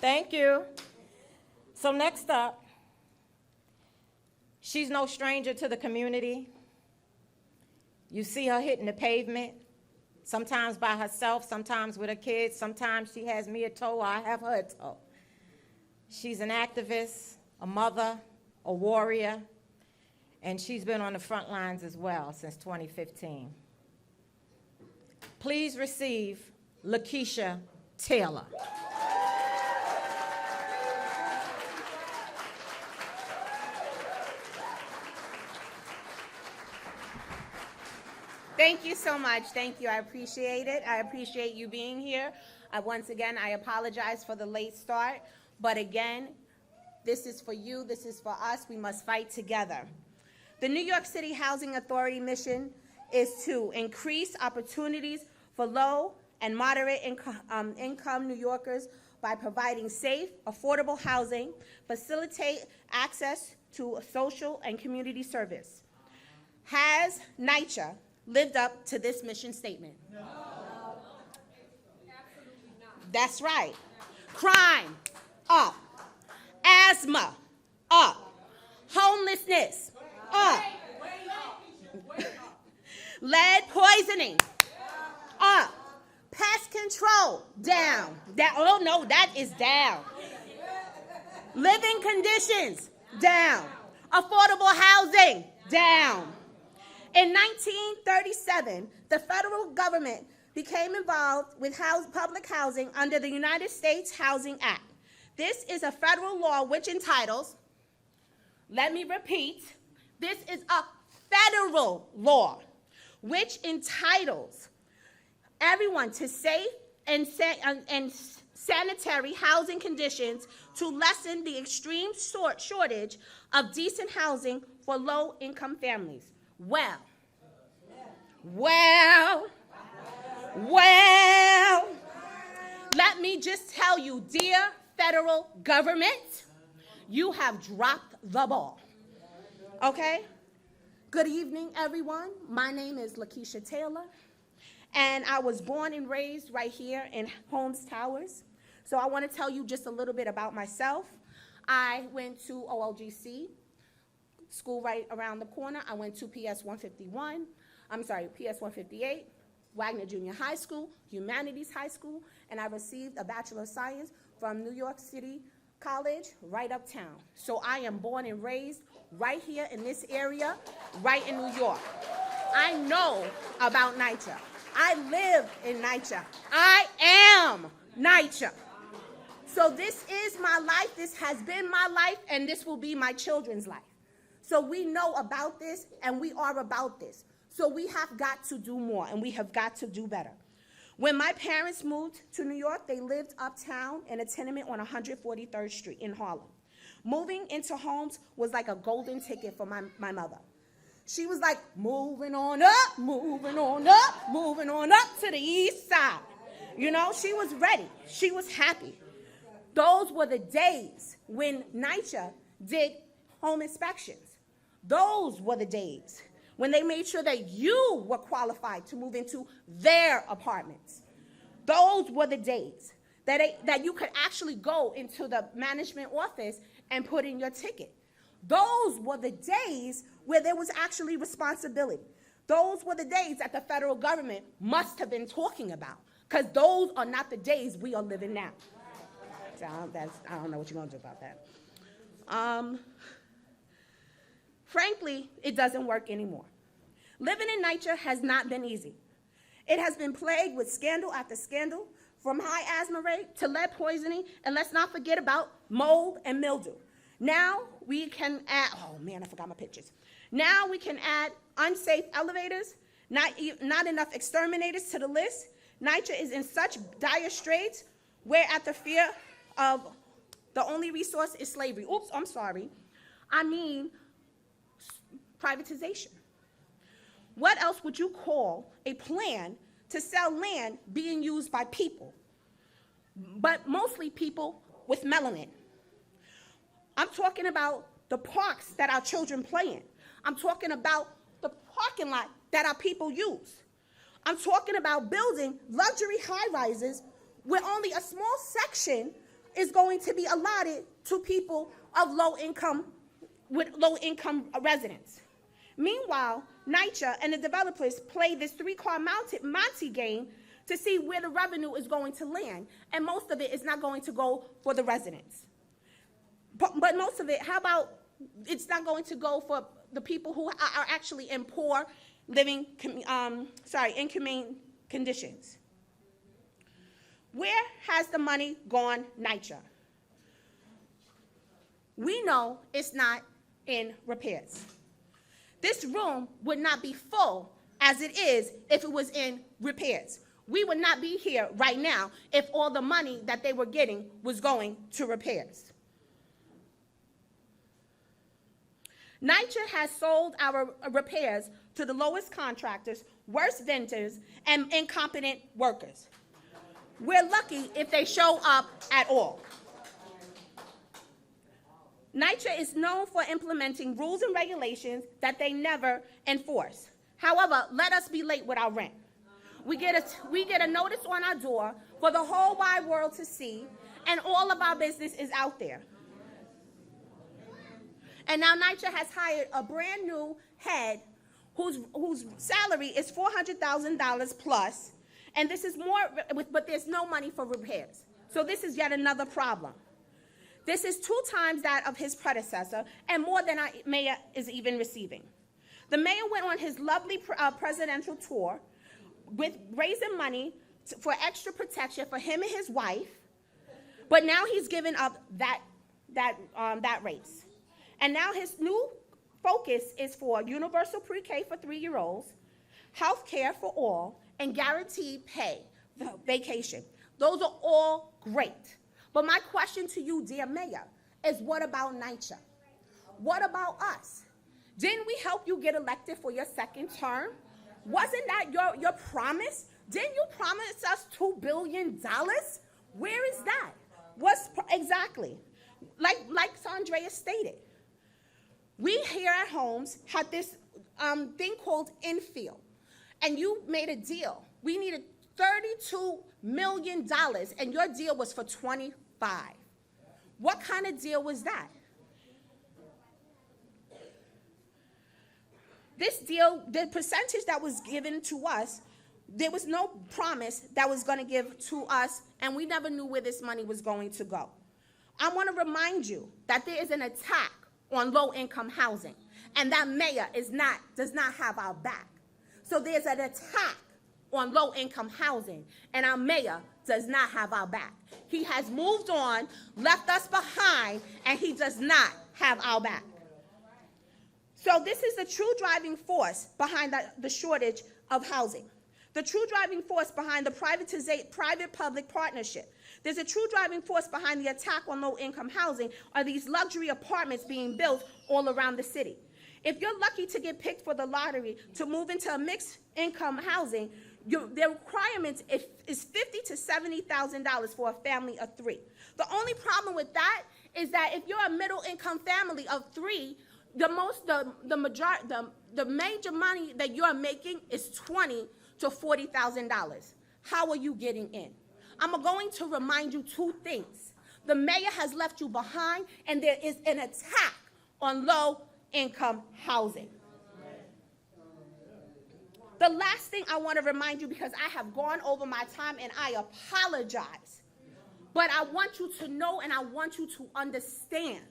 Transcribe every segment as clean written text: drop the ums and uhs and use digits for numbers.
Thank you. So next up, she's no stranger to the community. You see her hitting the pavement, sometimes by herself, sometimes with her kids. Sometimes she has me a tow, I have her a tow. She's an activist, a mother, a warrior, and she's been on the front lines as well since 2015. Please receive Keesha Taylor. Thank you so much. Thank you. I appreciate it. I appreciate you being here. Once again, I apologize for the late start. But again, this is for you. This is for us. We must fight together. The New York City Housing Authority mission is to increase opportunities for low and moderate income New Yorkers by providing safe, affordable housing, facilitate access to social and community service. Has NYCHA lived up to this mission statement? No. Absolutely not. That's right. Crime, up. Asthma, up. Homelessness, up. Lead poisoning, up. Pest control, down. Oh no, that is down. Living conditions, down. Affordable housing, down. In 1937, the federal government became involved with public housing under the United States Housing Act. This is a federal law which entitles, let me repeat, this is a federal law which entitles everyone to safe and sanitary housing conditions to lessen the extreme shortage of decent housing for low-income families. Well, let me just tell you, dear federal government, you have dropped the ball, okay? Good evening, everyone. My name is Keesha Taylor, and I was born and raised right here in Holmes Towers. So I want to tell you just a little bit about myself. I went to OLGC, school right around the corner. I went to PS 158, Wagner Junior High School, Humanities High School, and I received a Bachelor of Science from New York City College right uptown. So I am born and raised right here in this area, right in New York. I know about NYCHA. I live in NYCHA. I am NYCHA. So this is my life, this has been my life, and this will be my children's life. So we know about this, and we are about this. So we have got to do more, and we have got to do better. When my parents moved to New York, they lived uptown in a tenement on 143rd Street in Harlem. Moving into Holmes was like a golden ticket for my mother. She was like, moving on up, moving on up, moving on up to the east side. You know, she was ready. She was happy. Those were the days when NYCHA did home inspections. Those were the days when they made sure that you were qualified to move into their apartments. Those were the days that you could actually go into the management office and put in your ticket. Those were the days where there was actually responsibility. Those were the days that the federal government must have been talking about, because those are not the days we are living now. So I don't know what you're going to do about that. Frankly, it doesn't work anymore. Living in NYCHA has not been easy. It has been plagued with scandal after scandal, from high asthma rate to lead poisoning, and let's not forget about mold and mildew. Now we can add, oh man, I forgot my pictures. Now we can add unsafe elevators, not enough exterminators to the list. NYCHA is in such dire straits, we're at the fear of the only resource is slavery. Oops, I'm sorry. I mean privatization. What else would you call a plan to sell land being used by people, but mostly people with melanin? I'm talking about the parks that our children play in. I'm talking about the parking lot that our people use. I'm talking about building luxury high-rises where only a small section is going to be allotted to people of low income, with low income residents. Meanwhile, NYCHA and the developers play this three-card Monte game to see where the revenue is going to land, and most of it is not going to go for the residents. But most of it, how about it's not going to go for the people who are actually in poor living, inhumane conditions? Where has the money gone, NYCHA? We know it's not in repairs. This room would not be full as it is if it was in repairs. We would not be here right now if all the money that they were getting was going to repairs. NYCHA has sold our repairs to the lowest contractors, worst vendors, and incompetent workers. We're lucky if they show up at all. NYCHA is known for implementing rules and regulations that they never enforce. However, let us be late with our rent. We get a notice on our door for the whole wide world to see, and all of our business is out there. And now NYCHA has hired a brand new head whose salary is $400,000 plus, and this is more, but there's no money for repairs. So this is yet another problem. This is 2 times that of his predecessor, and more than our mayor is even receiving. The mayor went on his lovely presidential tour with raising money for extra protection for him and his wife, but now he's given up that race. And now his new focus is for universal pre-K for 3-year-olds, health care for all, and guaranteed pay, vacation. Those are all great. But my question to you, dear mayor, is what about NYCHA? What about us? Didn't we help you get elected for your second term? Wasn't that your promise? Didn't you promise us $2 billion? Where is that? What's exactly? Like Saundrea stated, we here at Holmes had this thing called infill, and you made a deal. We needed $32 million, and your deal was for 25. What kind of deal was that? This deal, the percentage that was given to us, there was no promise that was going to give to us, and we never knew where this money was going to go. I want to remind you that there is an attack on low-income housing, and that mayor does not have our back. So there's an attack on low-income housing, and our mayor does not have our back. He has moved on, left us behind, and he does not have our back. So this is the true driving force behind the shortage of housing. The true driving force behind the private-public partnership. There's a true driving force behind the attack on low-income housing are these luxury apartments being built all around the city. If you're lucky to get picked for the lottery to move into a mixed-income housing, their requirement is $50,000 to $70,000 for a family of 3. The only problem with that is that if you're a middle-income family of 3, the major money that you're making is $20,000 to $40,000. How are you getting in? I'm going to remind you 2 things. The mayor has left you behind, and there is an attack on low-income housing. The last thing I want to remind you, because I have gone over my time and I apologize, but I want you to know and I want you to understand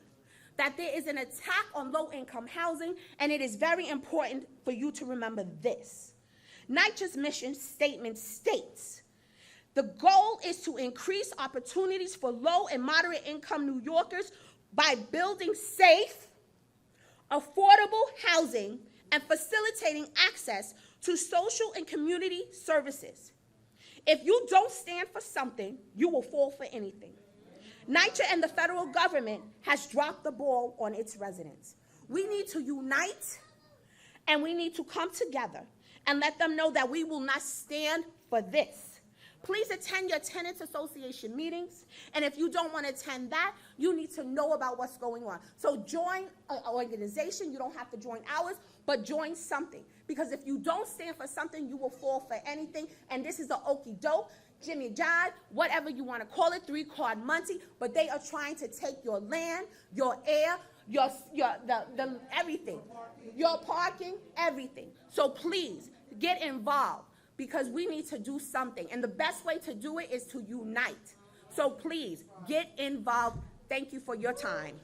that there is an attack on low-income housing, and it is very important for you to remember this. NYCHA's mission statement states, the goal is to increase opportunities for low and moderate income New Yorkers by building safe, affordable housing and facilitating access to social and community services. If you don't stand for something, you will fall for anything. NYCHA and the federal government has dropped the ball on its residents. We need to unite, and we need to come together and let them know that we will not stand for this. Please attend your tenants association meetings, and if you don't want to attend that, you need to know about what's going on. So join an organization. You don't have to join ours, but join something. Because if you don't stand for something, you will fall for anything, and this is the okey doke. Jimmy Jive, whatever you want to call it, 3-card Monty, but they are trying to take your land, your air, the everything, your parking, everything. So please get involved because we need to do something, and the best way to do it is to unite. So please get involved. Thank you for your time.